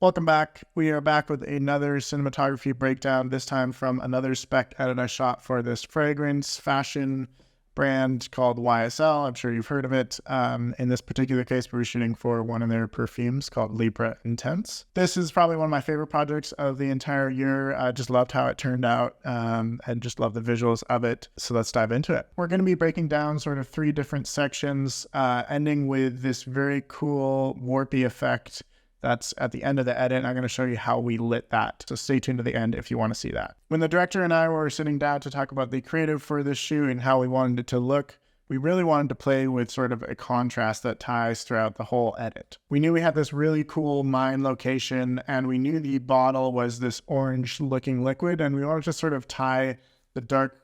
Welcome back. We are back with another cinematography breakdown, this time from another spec edit I shot for this fragrance fashion brand called YSL. I'm sure you've heard of it. In this particular case, we were shooting for one of their perfumes called Libra Intense. This is probably one of my favorite projects of the entire year. I just loved how it turned out and just love the visuals of it. So let's dive into it. We're going to be breaking down sort of 3 different sections, ending with this very cool warpy effect that's at the end of the edit, and I'm going to show you how we lit that. So stay tuned to the end if you want to see that. When the director and I were sitting down to talk about the creative for this shoot and how we wanted it to look, we really wanted to play with sort of a contrast that ties throughout the whole edit. We knew we had this really cool mine location, and we knew the bottle was this orange looking liquid, and we wanted to sort of tie the dark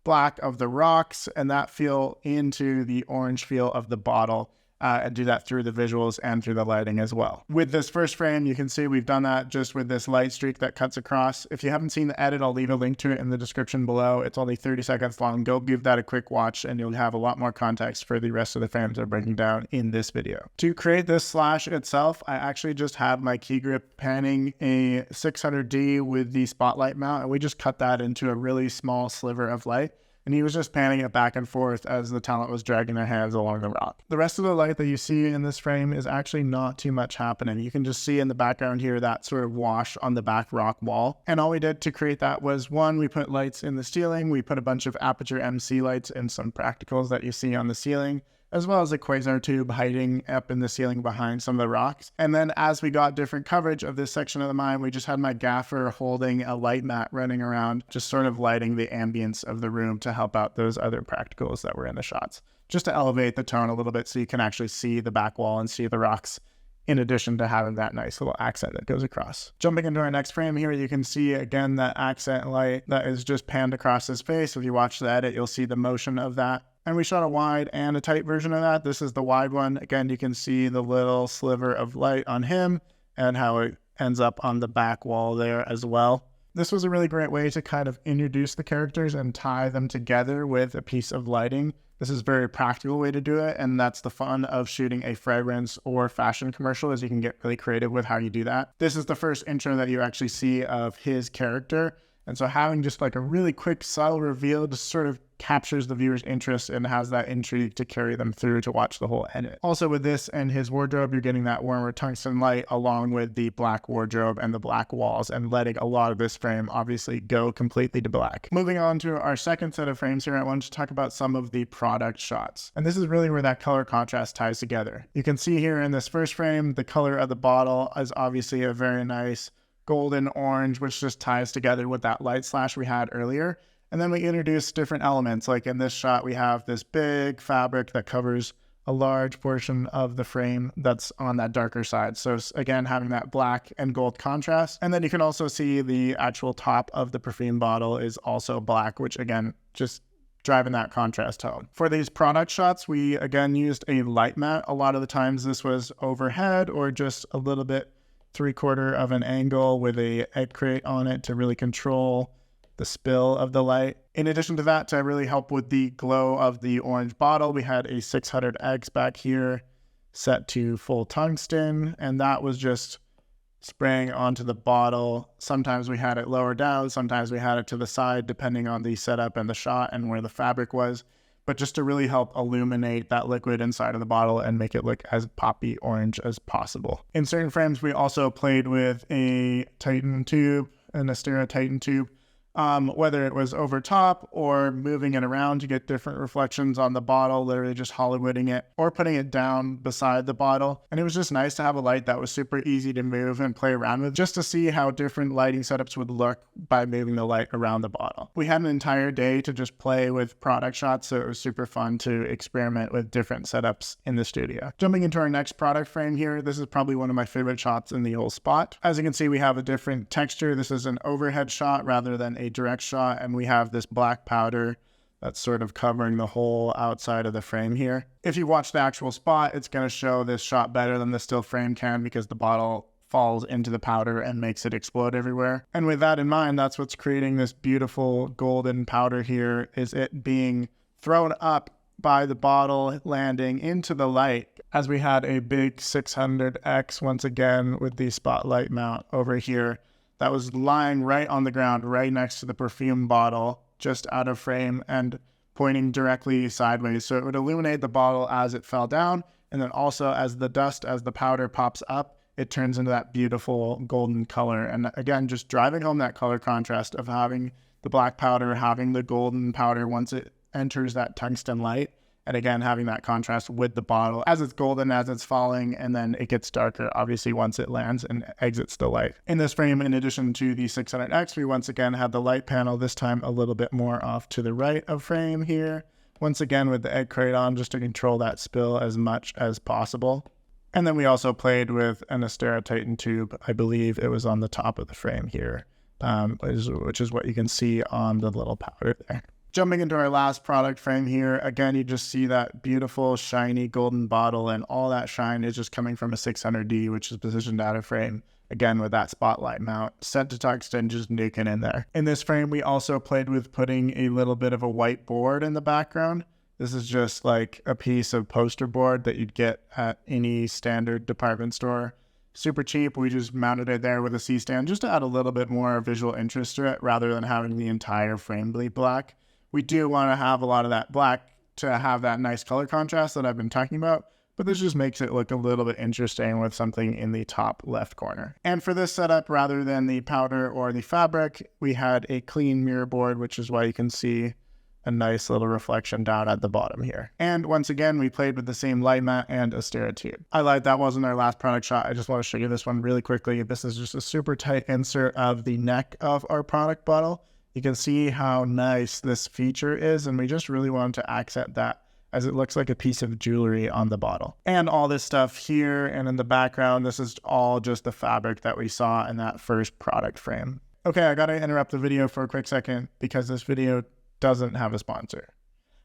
black of the rocks and that feel into the orange feel of the bottle. And do that through the visuals and through the lighting as well. With this first frame, you can see we've done that just with this light streak that cuts across. If you haven't seen the edit, I'll leave a link to it in the description below. It's only 30 seconds long. Go give that a quick watch and you'll have a lot more context for the rest of the frames I'm breaking down in this video. To create this slash itself, I actually just have my key grip panning a 600D with the spotlight mount, and we just cut that into a really small sliver of light. And he was just panning it back and forth as the talent was dragging their hands along the rock. The rest of the light that you see in this frame is actually not too much happening. You can just see in the background here that sort of wash on the back rock wall. And all we did to create that was, one, we put lights in the ceiling. We put a bunch of Aperture MC lights and some practicals that you see on the ceiling, as well as a quasar tube hiding up in the ceiling behind some of the rocks. And then as we got different coverage of this section of the mine, we just had my gaffer holding a light mat running around, just sort of lighting the ambience of the room to help out those other practicals that were in the shots, just to elevate the tone a little bit so you can actually see the back wall and see the rocks, in addition to having that nice little accent that goes across. Jumping into our next frame here, you can see again that accent light that is just panned across his face. If you watch the edit, you'll see the motion of that. And we shot a wide and a tight version of that. This is the wide one. Again, you can see the little sliver of light on him and how it ends up on the back wall there as well. This was a really great way to kind of introduce the characters and tie them together with a piece of lighting. This is a very practical way to do it, and that's the fun of shooting a fragrance or fashion commercial, is you can get really creative with how you do that. This is the first intro that you actually see of his character, and so having just like a really quick subtle reveal just sort of captures the viewer's interest and has that intrigue to carry them through to watch the whole edit. Also with this and his wardrobe, you're getting that warmer tungsten light along with the black wardrobe and the black walls, and letting a lot of this frame obviously go completely to black. Moving on to our second set of frames here, I wanted to talk about some of the product shots. And this is really where that color contrast ties together. You can see here in this first frame, the color of the bottle is obviously a very nice golden orange, which just ties together with that light slash we had earlier. And then we introduce different elements. Like in this shot, we have this big fabric that covers a large portion of the frame that's on that darker side. So again, having that black and gold contrast. And then you can also see the actual top of the perfume bottle is also black, which again, just driving that contrast tone. For these product shots, we again used a light mat. A lot of the times this was overhead or just a little bit 3/4 of an angle with a egg crate on it to really control the spill of the light. In addition to that, to really help with the glow of the orange bottle, we had a 600X back here set to full tungsten, and that was just spraying onto the bottle. Sometimes we had it lower down, sometimes we had it to the side, depending on the setup and the shot and where the fabric was, but just to really help illuminate that liquid inside of the bottle and make it look as poppy orange as possible. In certain frames, we also played with a Titan tube, an Astera Titan tube, whether it was over top or moving it around to get different reflections on the bottle, literally just Hollywooding it, or putting it down beside the bottle. And it was just nice to have a light that was super easy to move and play around with, just to see how different lighting setups would look by moving the light around the bottle. We had an entire day to just play with product shots, so it was super fun to experiment with different setups in the studio. Jumping into our next product frame here, this is probably one of my favorite shots in the whole spot. As you can see, we have a different texture. This is an overhead shot rather than a direct shot, and we have this black powder that's sort of covering the whole outside of the frame here. If you watch the actual spot, it's going to show this shot better than the still frame can because the bottle falls into the powder and makes it explode everywhere. And with that in mind, that's what's creating this beautiful golden powder here, is it being thrown up by the bottle landing into the light, as we had a big 600X once again with the spotlight mount over here that was lying right on the ground, right next to the perfume bottle, just out of frame and pointing directly sideways. So it would illuminate the bottle as it fell down, and then also as the dust, as the powder pops up, it turns into that beautiful golden color. And again, just driving home that color contrast of having the black powder, having the golden powder once it enters that tungsten light, and again, having that contrast with the bottle as it's golden, as it's falling, and then it gets darker, obviously, once it lands and exits the light. In this frame, in addition to the 600X, we once again had the light panel, this time a little bit more off to the right of frame here. Once again, with the egg crate on, just to control that spill as much as possible. And then we also played with an Astera Titan tube. I believe it was on the top of the frame here, which is what you can see on the little powder there. Jumping into our last product frame here, again, you just see that beautiful, shiny golden bottle, and all that shine is just coming from a 600D, which is positioned out of frame, again, with that spotlight mount, set to tungsten, just nuking in there. In this frame, we also played with putting a little bit of a white board in the background. This is just like a piece of poster board that you'd get at any standard department store. Super cheap. We just mounted it there with a C-stand just to add a little bit more visual interest to it rather than having the entire frame be black. We do want to have a lot of that black to have that nice color contrast that I've been talking about, but this just makes it look a little bit interesting with something in the top left corner. And for this setup, rather than the powder or the fabric, we had a clean mirror board, which is why you can see a nice little reflection down at the bottom here. And once again, we played with the same light mat and Astera tube. I lied, that wasn't our last product shot. I just want to show you this one really quickly. This is just a super tight insert of the neck of our product bottle. You can see how nice this feature is, and we just really wanted to accent that as it looks like a piece of jewelry on the bottle. And all this stuff here and in the background, this is all just the fabric that we saw in that first product frame. Okay, I gotta interrupt the video for a quick second because this video doesn't have a sponsor.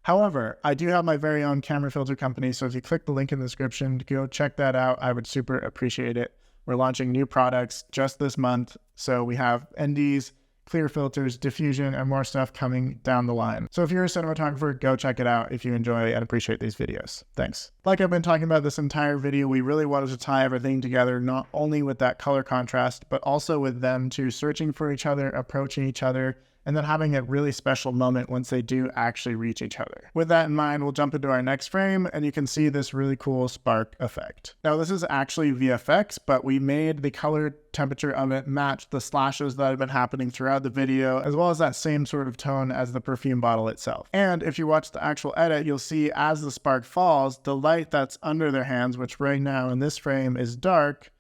However, I do have my very own camera filter company, so if you click the link in the description, go check that out. I would super appreciate it. We're launching new products just this month, so we have NDs, clear filters, diffusion, and more stuff coming down the line. So if you're a cinematographer, go check it out if you enjoy and appreciate these videos. Thanks. Like I've been talking about this entire video, we really wanted to tie everything together, not only with that color contrast, but also with them two searching for each other, approaching each other, and then having a really special moment once they do actually reach each other. With that in mind, we'll jump into our next frame, and you can see this really cool spark effect. Now, this is actually VFX, but we made the color temperature of it match the slashes that have been happening throughout the video, as well as that same sort of tone as the perfume bottle itself. And if you watch the actual edit, you'll see as the spark falls, the light that's under their hands, which right now in this frame is dark,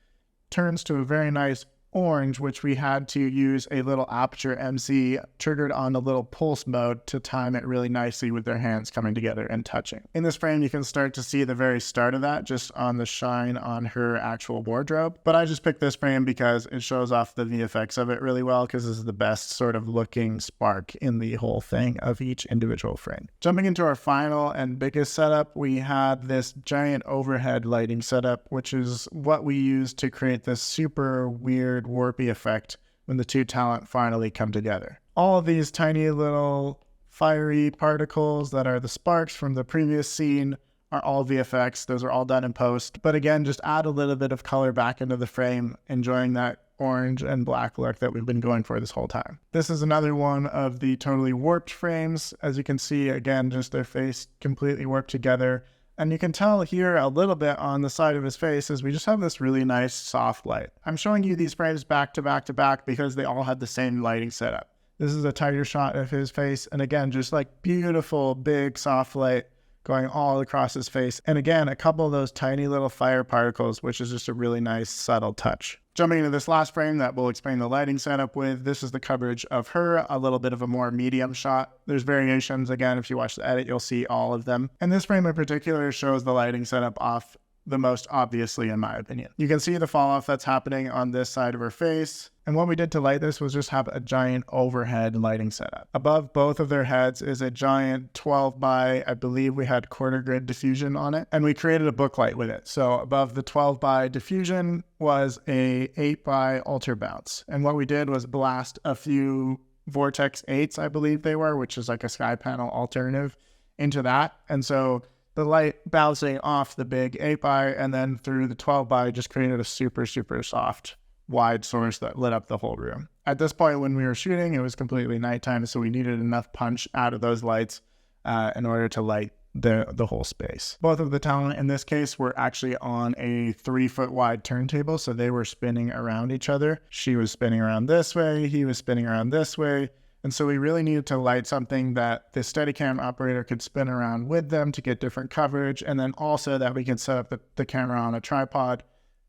turns to a very nice orange, which we had to use a little aperture MC triggered on a little pulse mode to time it really nicely with their hands coming together and touching. In this frame, you can start to see the very start of that just on the shine on her actual wardrobe. But I just picked this frame because it shows off the VFX of it really well, because this is the best sort of looking spark in the whole thing of each individual frame. Jumping into our final and biggest setup, we had this giant overhead lighting setup, which is what we used to create this super weird warpy effect when the two talent finally come together. All of these tiny little fiery particles that are the sparks from the previous scene are all VFX. Those are all done in post. But again, just add a little bit of color back into the frame, enjoying that orange and black look that we've been going for this whole time. This is another one of the totally warped frames. As you can see, again, just their face completely warped together. And you can tell here a little bit on the side of his face is we just have this really nice soft light. I'm showing you these frames back to back to back because they all had the same lighting setup. This is a tighter shot of his face. And again, just like beautiful, big, soft light going all across his face. And again, a couple of those tiny little fire particles, which is just a really nice, subtle touch. Jumping into this last frame that we'll explain the lighting setup with, this is the coverage of her, a little bit of a more medium shot. There's variations. Again, if you watch the edit, you'll see all of them. And this frame in particular shows the lighting setup off the most obviously, in my opinion. You can see the fall off that's happening on this side of her face. And what we did to light this was just have a giant overhead lighting setup. Above both of their heads is a giant 12 by, I believe we had quarter grid diffusion on it. And we created a book light with it. So above the 12 by diffusion was a 8 by alter bounce. And what we did was blast a few Vortex 8s, I believe they were, which is like a sky panel alternative, into that. And so the light bouncing off the big 8x and then through the 12x just created a super, super soft, wide source that lit up the whole room. At this point, when we were shooting, it was completely nighttime, so we needed enough punch out of those lights in order to light the whole space. Both of the talent in this case were actually on a 3-foot wide turntable, so they were spinning around each other. She was spinning around this way, he was spinning around this way. And so we really needed to light something that the Steadicam operator could spin around with them to get different coverage, and then also that we could set up the camera on a tripod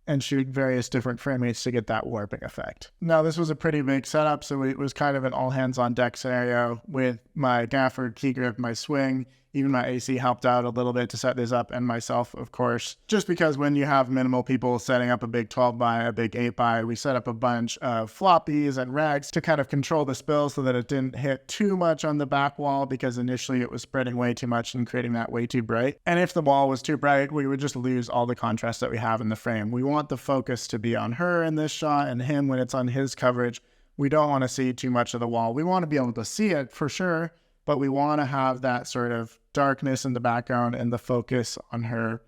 and shoot various different frame rates to get that warping effect. Now, this was a pretty big setup, so it was kind of an all hands on deck scenario with my gaffer, key grip, my swing. Even my AC helped out a little bit to set this up, and myself, of course. Just because when you have minimal people setting up a big 12x, a big 8x, we set up a bunch of floppies and rags to kind of control the spill so that it didn't hit too much on the back wall, because initially it was spreading way too much and creating that way too bright. And if the wall was too bright, we would just lose all the contrast that we have in the frame. We want the focus to be on her in this shot and him when it's on his coverage. We don't want to see too much of the wall. We want to be able to see it for sure, but we want to have that sort of darkness in the background and the focus on her,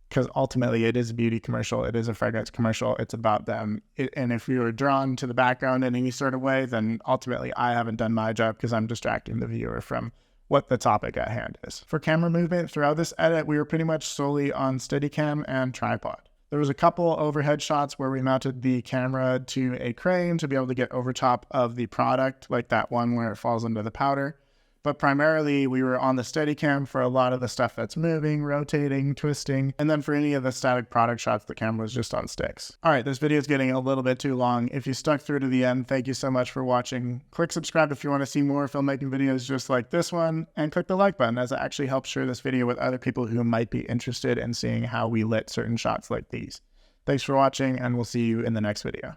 because ultimately it is a beauty commercial. It is a fragrance commercial. It's about them. And if you are drawn to the background in any sort of way, then ultimately I haven't done my job because I'm distracting the viewer from what the topic at hand is. For camera movement throughout this edit, we were pretty much solely on Steadicam and tripod. There was a couple overhead shots where we mounted the camera to a crane to be able to get over top of the product, like that one where it falls into the powder. But primarily, we were on the Steadicam for a lot of the stuff that's moving, rotating, twisting. And then for any of the static product shots, the camera was just on sticks. All right, this video is getting a little bit too long. If you stuck through to the end, thank you so much for watching. Click subscribe if you want to see more filmmaking videos just like this one. And click the like button, as it actually helps share this video with other people who might be interested in seeing how we lit certain shots like these. Thanks for watching, and we'll see you in the next video.